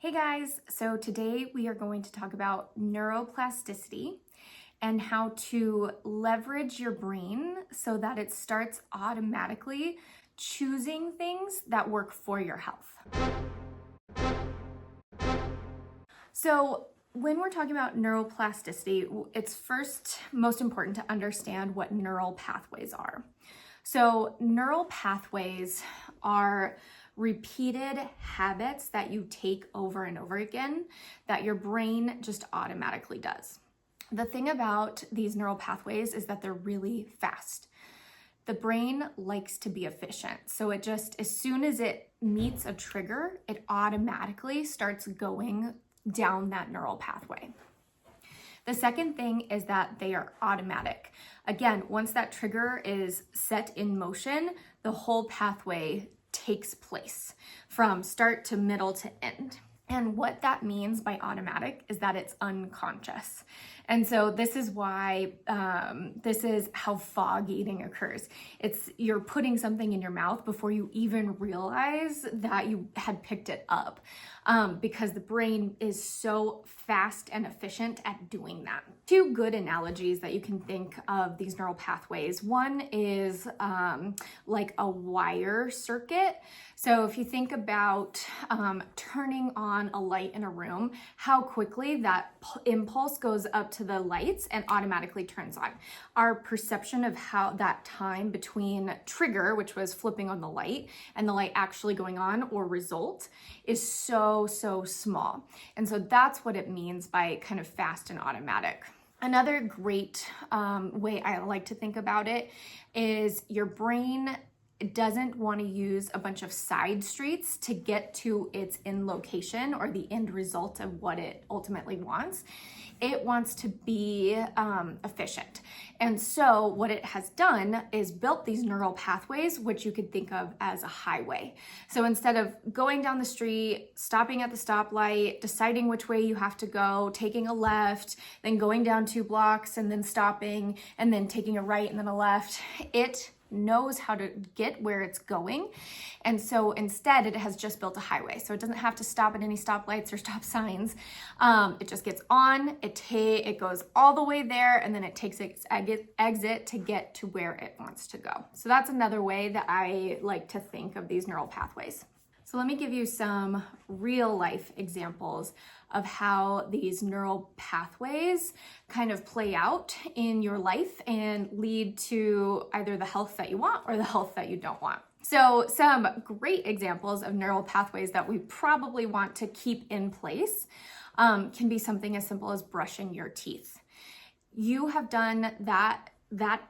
Hey guys, so today we are going to talk about neuroplasticity and how to leverage your brain so that it starts automatically choosing things that work for your health. So when we're talking about neuroplasticity, it's first most important to understand what neural pathways are. So neural pathways are repeated habits that you take over and over again that your brain just automatically does. The thing about these neural pathways is that they're really fast. The brain likes to be efficient. So it just, as soon as it meets a trigger, it automatically starts going down that neural pathway. The second thing is that they are automatic. Again, once that trigger is set in motion, the whole pathway takes place from start to middle to end. And what that means by automatic is that it's unconscious. And so this is why, this is how fog eating occurs. You're putting something in your mouth before you even realize that you had picked it up, because the brain is so fast and efficient at doing that. Two good analogies that you can think of these neural pathways. One is like a wire circuit. So if you think about turning on a light in a room, how quickly that impulse goes up to the lights and automatically turns on. Our perception of how that time between trigger, which was flipping on the light, and the light actually going on or result is so small. And so that's what it means by kind of fast and automatic. Another great way I like to think about it is your brain doesn't want to use a bunch of side streets to get to its end location or the end result of what it ultimately wants. It wants to be efficient. And so what it has done is built these neural pathways, which you could think of as a highway. So instead of going down the street, stopping at the stoplight, deciding which way you have to go, taking a left, then going down 2 blocks and then stopping and then taking a right and then a left, it knows how to get where it's going. And so instead it has just built a highway. So it doesn't have to stop at any stoplights or stop signs. It just gets on, it goes all the way there, and then it takes its exit to get to where it wants to go. So that's another way that I like to think of these neural pathways. So let me give you some real life examples of how these neural pathways kind of play out in your life and lead to either the health that you want or the health that you don't want. So some great examples of neural pathways that we probably want to keep in place can be something as simple as brushing your teeth. You have done that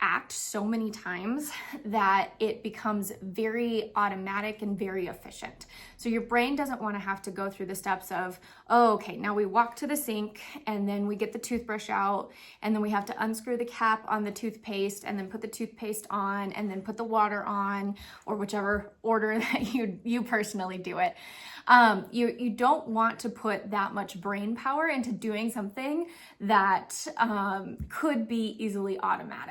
act so many times that it becomes very automatic and very efficient. So your brain doesn't want to have to go through the steps of, oh, okay, now we walk to the sink and then we get the toothbrush out and then we have to unscrew the cap on the toothpaste and then put the toothpaste on and then put the water on, or whichever order that you personally do it. You don't want to put that much brain power into doing something that could be easily automatic.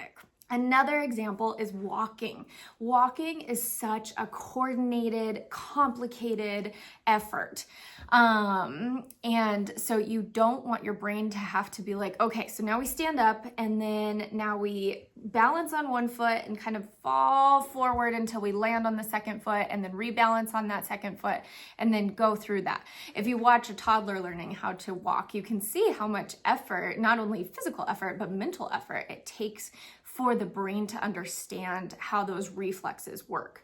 Another example is walking. Walking is such a coordinated, complicated effort. And so you don't want your brain to have to be like, okay, so now we stand up and then now we balance on one foot and kind of fall forward until we land on the second foot and then rebalance on that second foot and then go through that. If you watch a toddler learning how to walk, you can see how much effort, not only physical effort, but mental effort it takes for the brain to understand how those reflexes work.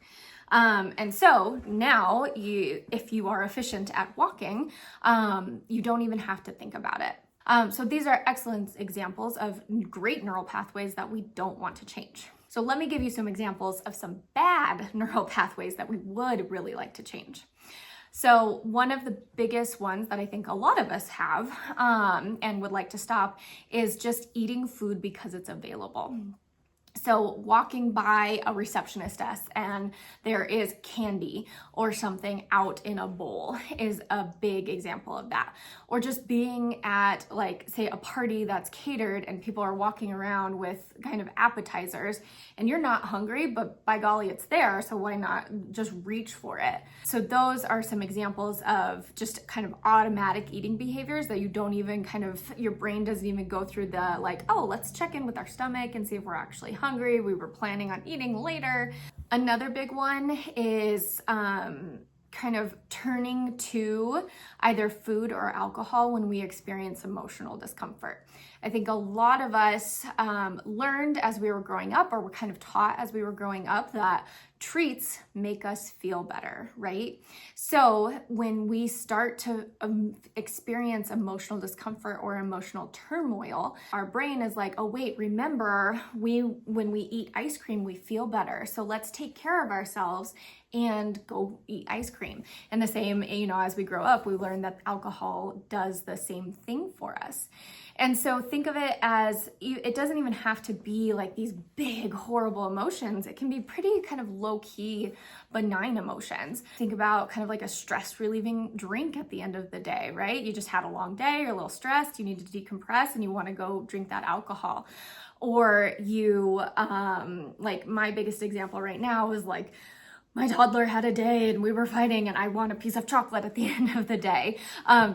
And so now if you are efficient at walking, you don't even have to think about it. So these are excellent examples of great neural pathways that we don't want to change. So let me give you some examples of some bad neural pathways that we would really like to change. So one of the biggest ones that I think a lot of us have and would like to stop is just eating food because it's available. So walking by a receptionist desk and there is candy or something out in a bowl is a big example of that. Or just being at, like, say, a party that's catered and people are walking around with kind of appetizers and you're not hungry, but by golly, it's there. So why not just reach for it? So those are some examples of just kind of automatic eating behaviors that you don't even your brain doesn't even go through the like, oh, let's check in with our stomach and see if we're actually hungry. We were planning on eating later. Another big one is kind of turning to either food or alcohol when we experience emotional discomfort. I think a lot of us learned as we were growing up, or were kind of taught as we were growing up, that treats make us feel better, right? So when we start to experience emotional discomfort or emotional turmoil, our brain is like, oh wait, remember, when we eat ice cream, we feel better. So let's take care of ourselves and go eat ice cream. And the same, as we grow up, we learn that alcohol does the same thing for us. And so think of it as, it doesn't even have to be like these big, horrible emotions. It can be pretty kind of low-key, benign emotions. Think about kind of like a stress-relieving drink at the end of the day, right? You just had a long day, you're a little stressed, you need to decompress, and you want to go drink that alcohol. Or you, like my biggest example right now is like, my toddler had a day and we were fighting and I want a piece of chocolate at the end of the day,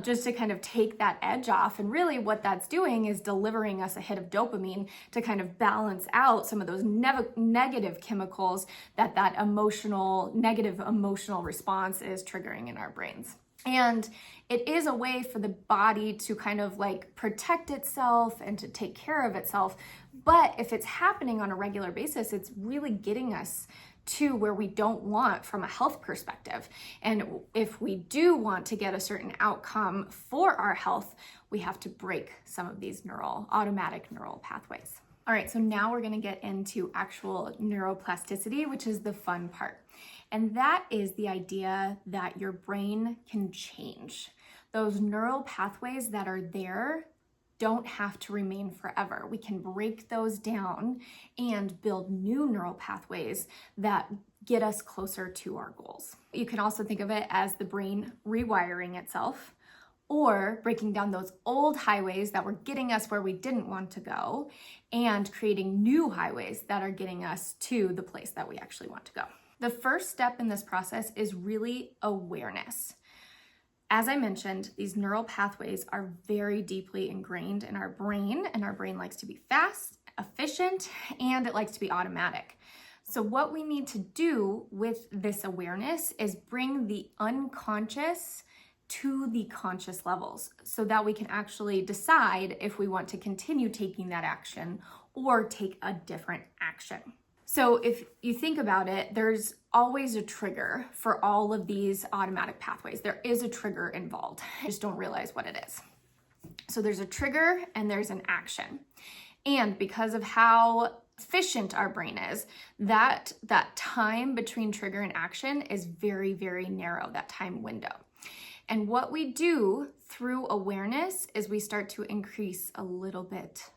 just to kind of take that edge off. And really what that's doing is delivering us a hit of dopamine to kind of balance out some of those negative chemicals that negative emotional response is triggering in our brains. And it is a way for the body to kind of like protect itself and to take care of itself. But if it's happening on a regular basis, it's really getting us to where we don't want from a health perspective. And if we do want to get a certain outcome for our health, we have to break some of these automatic neural pathways. All right, so now we're gonna get into actual neuroplasticity, which is the fun part. And that is the idea that your brain can change. Those neural pathways that are there don't have to remain forever. We can break those down and build new neural pathways that get us closer to our goals. You can also think of it as the brain rewiring itself, or breaking down those old highways that were getting us where we didn't want to go and creating new highways that are getting us to the place that we actually want to go. The first step in this process is really awareness. As I mentioned, these neural pathways are very deeply ingrained in our brain, and our brain likes to be fast, efficient, and it likes to be automatic. So what we need to do with this awareness is bring the unconscious to the conscious levels so that we can actually decide if we want to continue taking that action or take a different action. So if you think about it, there's always a trigger for all of these automatic pathways. There is a trigger involved. I just don't realize what it is. So there's a trigger and there's an action. And because of how efficient our brain is, that time between trigger and action is very, very narrow, that time window. And what we do through awareness is we start to increase a little bit,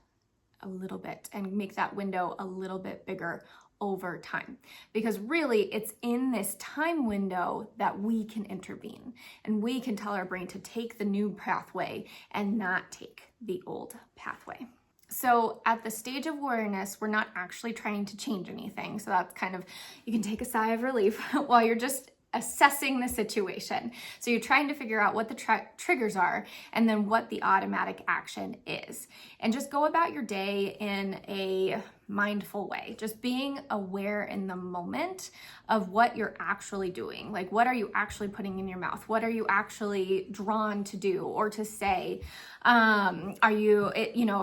and make that window a little bit bigger over time. Because really, it's in this time window that we can intervene, and we can tell our brain to take the new pathway and not take the old pathway. So at the stage of awareness, we're not actually trying to change anything. So that's kind of, you can take a sigh of relief while you're just assessing the situation. So you're trying to figure out what the triggers are and then what the automatic action is. And just go about your day in a mindful way, just being aware in the moment of what you're actually doing. Like, what are you actually putting in your mouth? What are you actually drawn to do or to say?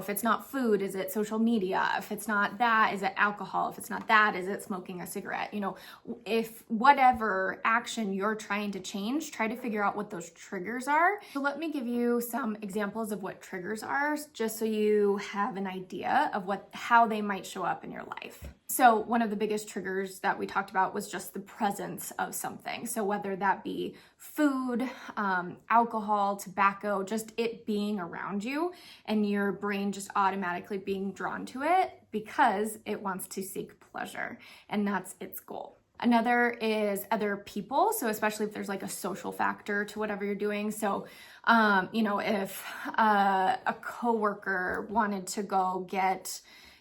If it's not food, is it social media? If it's not that, is it alcohol? If it's not that, is it smoking a cigarette? If whatever action you're trying to change, try to figure out what those triggers are. So let me give you some examples of what triggers are, just so you have an idea of how they might show show up in your life. So one of the biggest triggers that we talked about was just the presence of something. So whether that be food, alcohol, tobacco, just it being around you and your brain just automatically being drawn to it because it wants to seek pleasure, and that's its goal. Another is other people. So especially if there's like a social factor to whatever you're doing. So, if a coworker wanted to go get,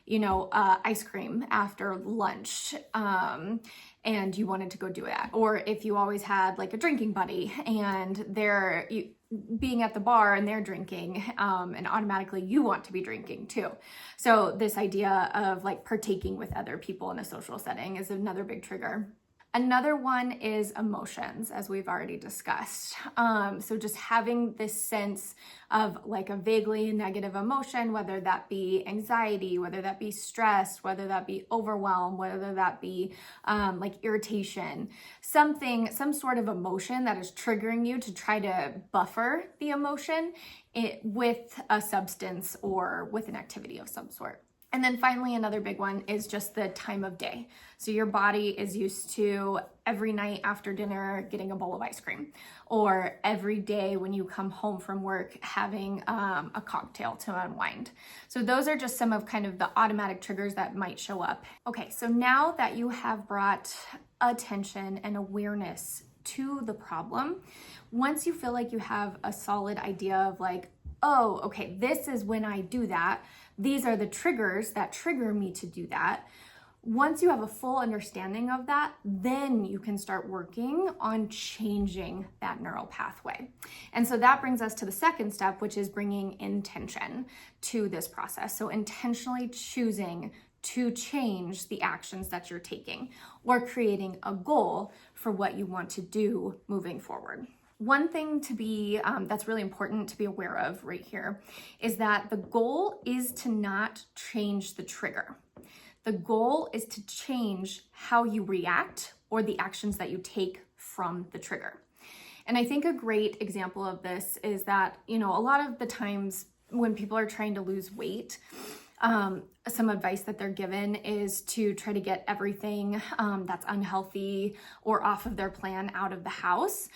ice cream after lunch, and you wanted to go do it. Or if you always had like a drinking buddy and being at the bar and they're drinking, and automatically you want to be drinking too. So this idea of like partaking with other people in a social setting is another big trigger. Another one is emotions, as we've already discussed. So just having this sense of like a vaguely negative emotion, whether that be anxiety, whether that be stress, whether that be overwhelm, whether that be like irritation, some sort of emotion that is triggering you to try to buffer the emotion with a substance or with an activity of some sort. And then finally, another big one is just the time of day. So your body is used to every night after dinner getting a bowl of ice cream, or every day when you come home from work having a cocktail to unwind. So those are just some of kind of the automatic triggers that might show up. Okay, so now that you have brought attention and awareness to the problem, once you feel like you have a solid idea of like, oh, okay, this is when I do that. These are the triggers that trigger me to do that. Once you have a full understanding of that, then you can start working on changing that neural pathway. And so that brings us to the second step, which is bringing intention to this process. So intentionally choosing to change the actions that you're taking or creating a goal for what you want to do moving forward. One thing to be, that's really important to be aware of right here is that the goal is to not change the trigger. The goal is to change how you react or the actions that you take from the trigger. And I think a great example of this is that, a lot of the times when people are trying to lose weight, some advice that they're given is to try to get everything that's unhealthy or off of their plan out of the house.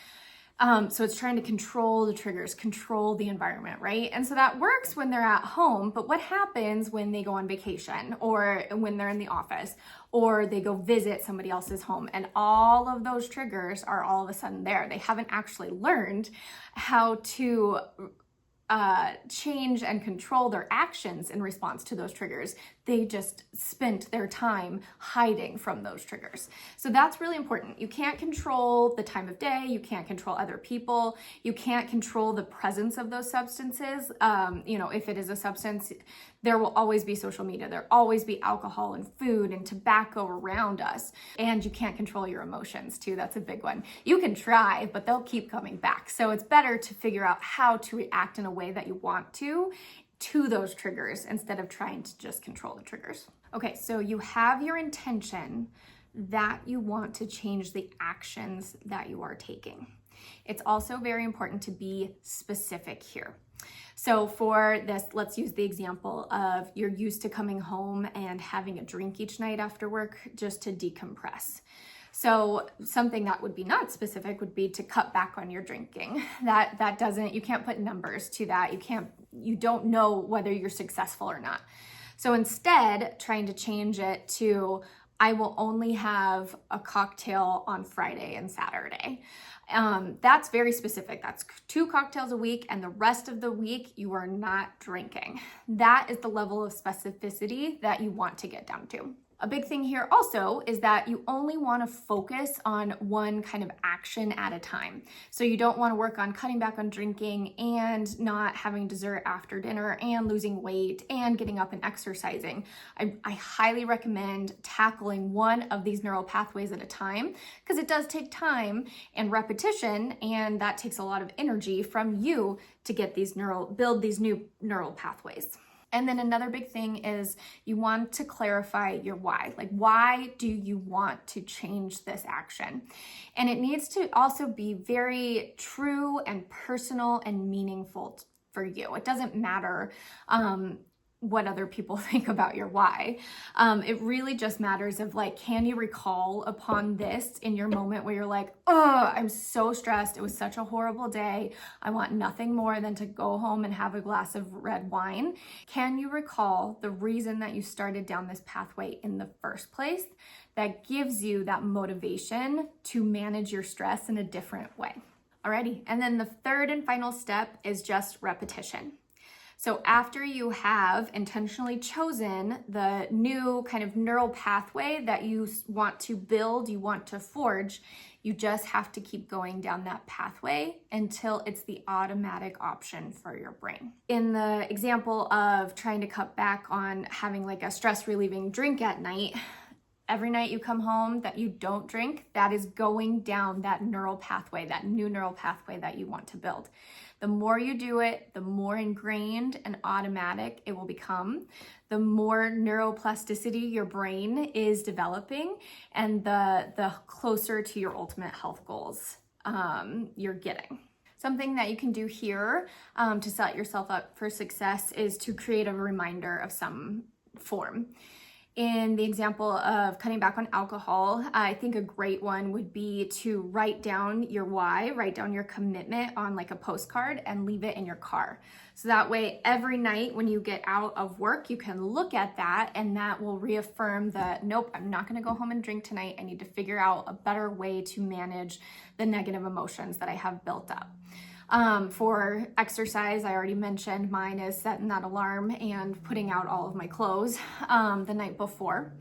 So it's trying to control the triggers, control the environment, right? And so that works when they're at home, but what happens when they go on vacation or when they're in the office or they go visit somebody else's home and all of those triggers are all of a sudden there? They haven't actually learned how to change and control their actions in response to those triggers. They just spent their time hiding from those triggers. So that's really important. You can't control the time of day. You can't control other people. You can't control the presence of those substances. If it is a substance, there will always be social media. There'll always be alcohol and food and tobacco around us. And you can't control your emotions too. That's a big one. You can try, but they'll keep coming back. So it's better to figure out how to react in a way that you want to those triggers instead of trying to just control the triggers. Okay, so you have your intention that you want to change the actions that you are taking. It's also very important to be specific here. So for this, let's use the example of you're used to coming home and having a drink each night after work just to decompress. So something that would be not specific would be to cut back on your drinking. That doesn't, you can't put numbers to that. You don't know whether you're successful or not. So instead, trying to change it to, I will only have a cocktail on Friday and Saturday. That's very specific. That's 2 cocktails a week, and the rest of the week you are not drinking. That is the level of specificity that you want to get down to. A big thing here also is that you only want to focus on one kind of action at a time. So you don't want to work on cutting back on drinking and not having dessert after dinner and losing weight and getting up and exercising. I highly recommend tackling one of these neural pathways at a time because it does take time and repetition, and that takes a lot of energy from you to get build these new neural pathways. And then another big thing is you want to clarify your why. Like, why do you want to change this action? And it needs to also be very true and personal and meaningful for you. It doesn't matter what other people think about your why. It really just matters of like, can you recall upon this in your moment where you're like, oh, I'm so stressed. It was such a horrible day. I want nothing more than to go home and have a glass of red wine. Can you recall the reason that you started down this pathway in the first place that gives you that motivation to manage your stress in a different way? Alrighty, and then the third and final step is just repetition. So after you have intentionally chosen the new kind of neural pathway that you want to build, you want to forge, you just have to keep going down that pathway until it's the automatic option for your brain. In the example of trying to cut back on having like a stress relieving drink at night, every night you come home that you don't drink, that is going down that neural pathway, that new neural pathway that you want to build. The more you do it, the more ingrained and automatic it will become, the more neuroplasticity your brain is developing, and the closer to your ultimate health goals you're getting. Something that you can do here to set yourself up for success is to create a reminder of some form. In the example of cutting back on alcohol, I think a great one would be to write down your why, write down your commitment on like a postcard and leave it in your car. So that way, every night when you get out of work, you can look at that and that will reaffirm that, nope, I'm not gonna go home and drink tonight. I need to figure out a better way to manage the negative emotions that I have built up. For exercise, I already mentioned mine is setting that alarm and putting out all of my clothes the night before.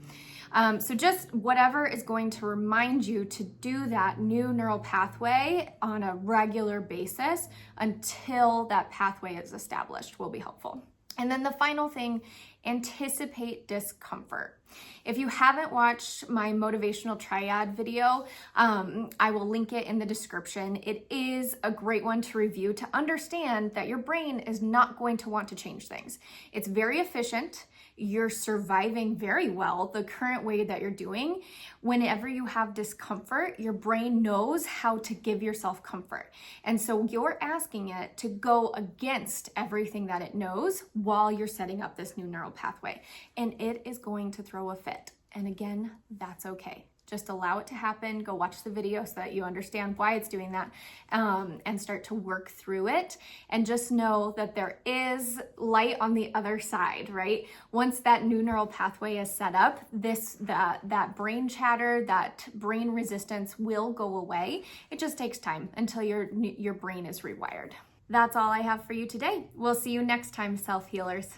So just whatever is going to remind you to do that new neural pathway on a regular basis until that pathway is established will be helpful. And then the final thing, anticipate discomfort. If you haven't watched my motivational triad video, I will link it in the description. It is a great one to review to understand that your brain is not going to want to change things. It's very efficient. You're surviving very well the current way that you're doing. Whenever you have discomfort, your brain knows how to give yourself comfort. And so you're asking it to go against everything that it knows while you're setting up this new neural pathway. And it is going to throw a fit. And again, that's okay. Just allow it to happen. Go watch the video so that you understand why it's doing that, and start to work through it. And just know that there is light on the other side, right? Once that new neural pathway is set up, that brain chatter, that brain resistance will go away. It just takes time until your brain is rewired. That's all I have for you today. We'll see you next time, self-healers.